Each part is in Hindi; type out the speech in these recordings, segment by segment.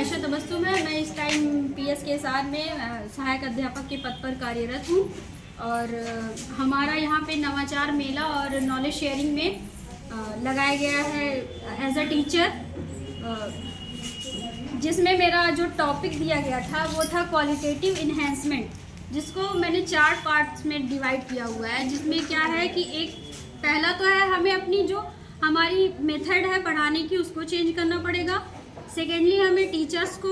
आयशा तबस्सुम है। मैं इस टाइम पीएस के साथ में सहायक अध्यापक के पद पर कार्यरत हूँ और हमारा यहाँ पे नवाचार मेला और नॉलेज शेयरिंग में लगाया गया है एज अ टीचर, जिसमें मेरा जो टॉपिक दिया गया था वो था क्वालिटेटिव इन्हेंसमेंट, जिसको मैंने 4 पार्ट्स में डिवाइड किया हुआ है। जिसमें क्या है कि एक पहला तो है हमें अपनी जो हमारी मेथड है पढ़ाने की उसको चेंज करना पड़ेगा। सेकेंडली हमें टीचर्स को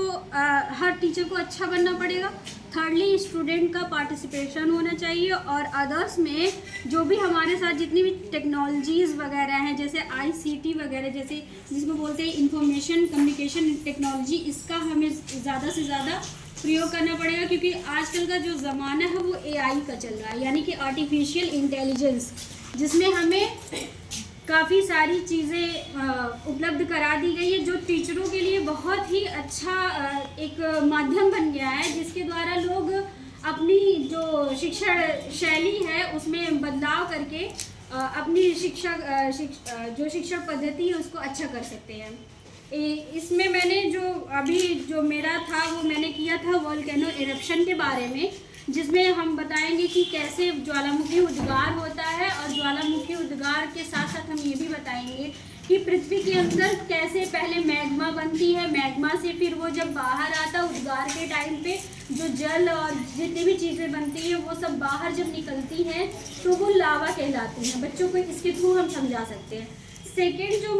हर टीचर को अच्छा बनना पड़ेगा। थर्डली स्टूडेंट का पार्टिसिपेशन होना चाहिए और अदर्स में जो भी हमारे साथ जितनी भी टेक्नोलॉजीज़ वगैरह हैं जैसे आईसीटी वगैरह, जैसे जिसमें बोलते हैं इंफॉर्मेशन कम्युनिकेशन टेक्नोलॉजी, इसका हमें ज़्यादा से ज़्यादा प्रयोग करना पड़ेगा, क्योंकि आजकल का जो ज़माना है वो एआई का चल रहा है, यानी कि आर्टिफिशियल इंटेलिजेंस, जिसमें हमें काफ़ी सारी चीज़ें उपलब्ध करा दी गई है, जो टीचरों के लिए बहुत ही अच्छा एक माध्यम बन गया है, जिसके द्वारा लोग अपनी जो शिक्षण शैली है उसमें बदलाव करके अपनी जो शिक्षा पद्धति है उसको अच्छा कर सकते हैं। इसमें मैंने जो मेरा था वो मैंने किया था वोल्केनो इरप्शन के बारे में, जिसमें हम बताएंगे कि कैसे ज्वालामुखी उद्गार होता है और ज्वालामुखी उद्गार के साथ साथ हम ये भी बताएंगे कि पृथ्वी के अंदर कैसे पहले मैग्मा बनती है, मैग्मा से फिर वो जब बाहर आता उद्गार के टाइम पे जो जल और जितनी भी चीज़ें बनती हैं वो सब बाहर जब निकलती हैं तो वो लावा कहलाती हैं। बच्चों को इसके थ्रू हम समझा सकते हैं। सेकेंड जो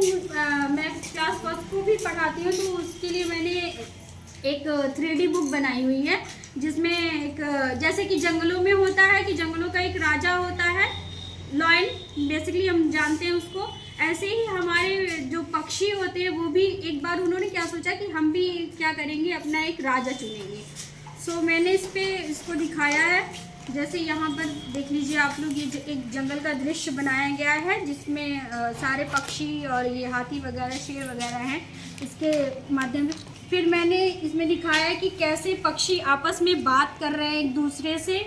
मैं क्लास फर्स्ट को भी पढ़ाती हूँ तो उसके लिए मैंने एक 3D बुक बनाई हुई है, जिसमें एक जैसे कि जंगलों में होता है कि जंगलों का एक राजा होता है, लॉयन बेसिकली हम जानते हैं उसको, ऐसे ही हमारे जो पक्षी होते हैं वो भी एक बार उन्होंने क्या सोचा कि हम भी क्या करेंगे, अपना एक राजा चुनेंगे। सो मैंने इसको दिखाया है, जैसे यहाँ पर देख लीजिए आप लोग, ये एक जंगल का दृश्य बनाया गया है जिसमें सारे पक्षी और ये हाथी वगैरह शेर वगैरह हैं इसके माध्यम से। फिर मैंने इसमें दिखाया है कि कैसे पक्षी आपस में बात कर रहे हैं एक दूसरे से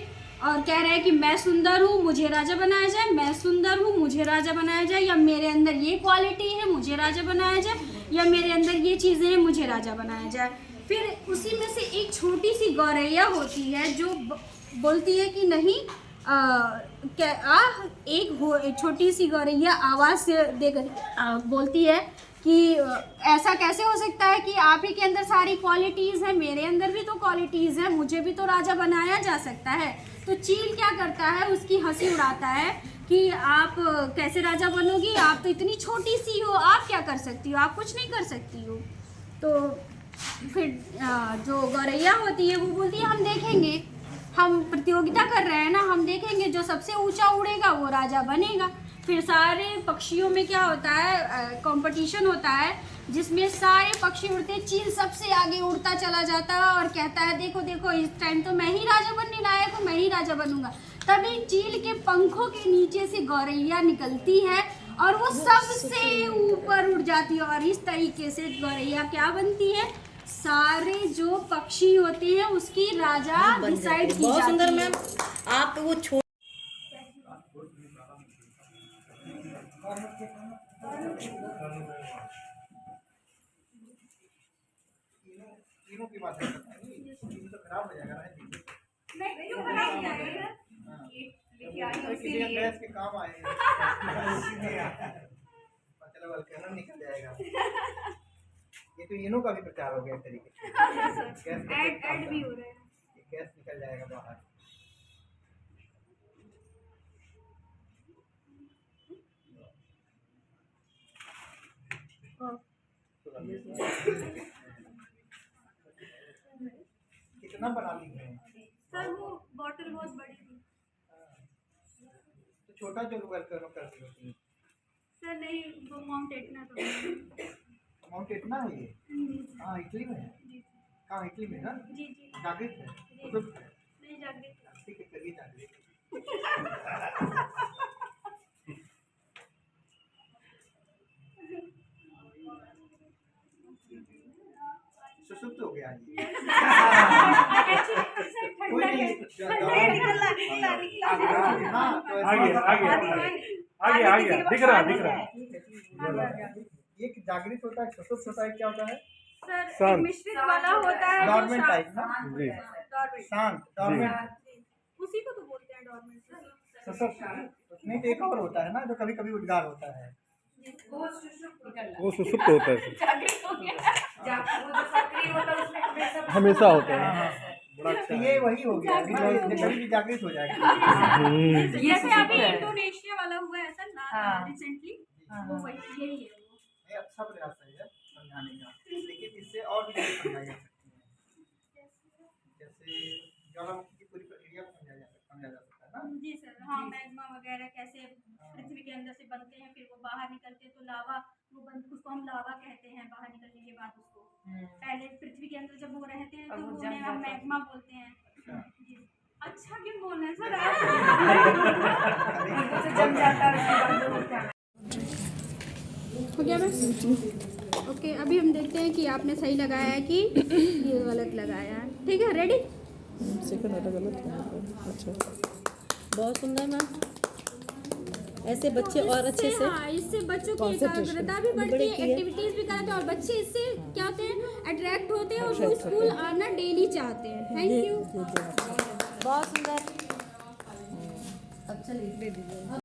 और कह रहे हैं कि मैं सुंदर हूँ मुझे राजा बनाया जाए, मैं सुंदर हूँ मुझे राजा बनाया जाए, या मेरे अंदर ये क्वालिटी है मुझे राजा बनाया जाए, या मेरे अंदर ये चीज़ें हैं मुझे राजा बनाया जाए। फिर उसी में से एक छोटी सी गौरैया होती है जो बोलती है कि नहीं, एक छोटी सी गौरैया आवाज़ से देकर बोलती है कि ऐसा कैसे हो सकता है कि आप ही के अंदर सारी क्वालिटीज़ हैं, मेरे अंदर भी तो क्वालिटीज़ हैं, मुझे भी तो राजा बनाया जा सकता है। तो चील क्या करता है, उसकी हंसी उड़ाता है कि आप कैसे राजा बनोगी, आप तो इतनी छोटी सी हो, आप क्या कर सकती हो, आप कुछ नहीं कर सकती हो। तो फिर जो गौरैया होती है वो बोलती है हम देखेंगे, हम प्रतियोगिता कर रहे हैं ना, हम देखेंगे जो सबसे ऊंचा उड़ेगा वो राजा बनेगा। फिर सारे पक्षियों में क्या होता है, कंपटीशन होता है जिसमें सारे पक्षी उड़ते, चील सबसे आगे उड़ता चला जाता है और कहता है देखो देखो इस टाइम तो मैं ही राजा बनने लायक हूँ, मैं ही राजा बनूंगा। तभी चील के पंखों के नीचे से गौरैया निकलती है और वो सबसे ऊपर उड़ जाती है और इस तरीके से गौरैया क्या बनती है, सारे जो पक्षी होते हैं उसकी राजा डिसाइड की जाती है। बहुत सुंदर मैम, आप वो तीनों की बात है, तीन तो खराब हो जाएगा ना जी। नहीं क्यों खराब हो जाएगा, लेके आई हो इसीलिए गैस के काम आए हैं। चलो वोल्केनो निकल जाएगा। ये तो इनों का भी प्रचार हो गया एक तरीके से, ऐड भी हो रहा है, गैस निकल जाएगा बाहर। कितना बना ली है सर? वो बॉटल बहुत बड़ी थी। तो छोटा जो वोल्केनो कर दी सर नहीं, वो माउंट एटना तो अमाउंट इतना है ये? हाँ इटली में है। कहाँ इटली में ना? जी जी जागृत है तो नहीं जागृत, ठीक है चलिए जागृत। सुसुप्त हो गया जी। कोई नहीं, आगे दिख रहा। ये जागृत होता है, सुसुप्त होता है, क्या होता है? सर शांत। एक मिश्रित वाला होता है जो डॉर्मेंट टाइप ना जी डॉर्मेंट शांत डॉर्मेंट उसी को तो बोलते हैं डॉर्मेंट सर। सशक्त नहीं तो एक और होता है ना जो कभी कभी उद्गार होता है वो सुसुप्त होता है हमेशा होता है बड़ा तो अच्छा ये है वही हो गया ना ये कभी भी जागृत हो जाएगा जैसे अभी इंडोनेशिया वाला हुआ है सर ना रिसेंटली वो वही यही है वो। ये अच्छा प्रयास है समझाने का लेकिन इससे और भी चीजें समझाई जा सकती हैं जैसे ज्वालामुखी की पूरी प्रक्रिया को समझा जा सकता है ना जी सर हाँ मैग्मा वगैरह कैसे पृथ्वी के अंदर से बनते हैं फिर वो बाहर निकलते हैं तो लावा वो उसको हम लावा कहते हैं बाहर निकलने के बाद उसको पहले पृथ्वी के अंदर जब वो रहते हैं तो उन्हें हम मैग्मा बोलते हैं जी अच्छा क्यों बोल रहे हैं सर आप हो गया बस ओके अभी हम देखते हैं कि आपने सही लगाया है कि ये गलत लगाया है ठीक है रेडी सेकंड वाला गलत है अच्छा बहुत सुंदर मैम ऐसे बच्चे और अच्छे से हाँ इससे बच्चों की एकाग्रता भी बढ़ती है एक्टिविटीज भी कराते हैं और बच्चे इससे क्या होते हैं अट्रैक्ट होते हैं और वो स्कूल आना डेली चाहते हैं थैंक यू बहुत सुंदर अब चलिए दे दीजिए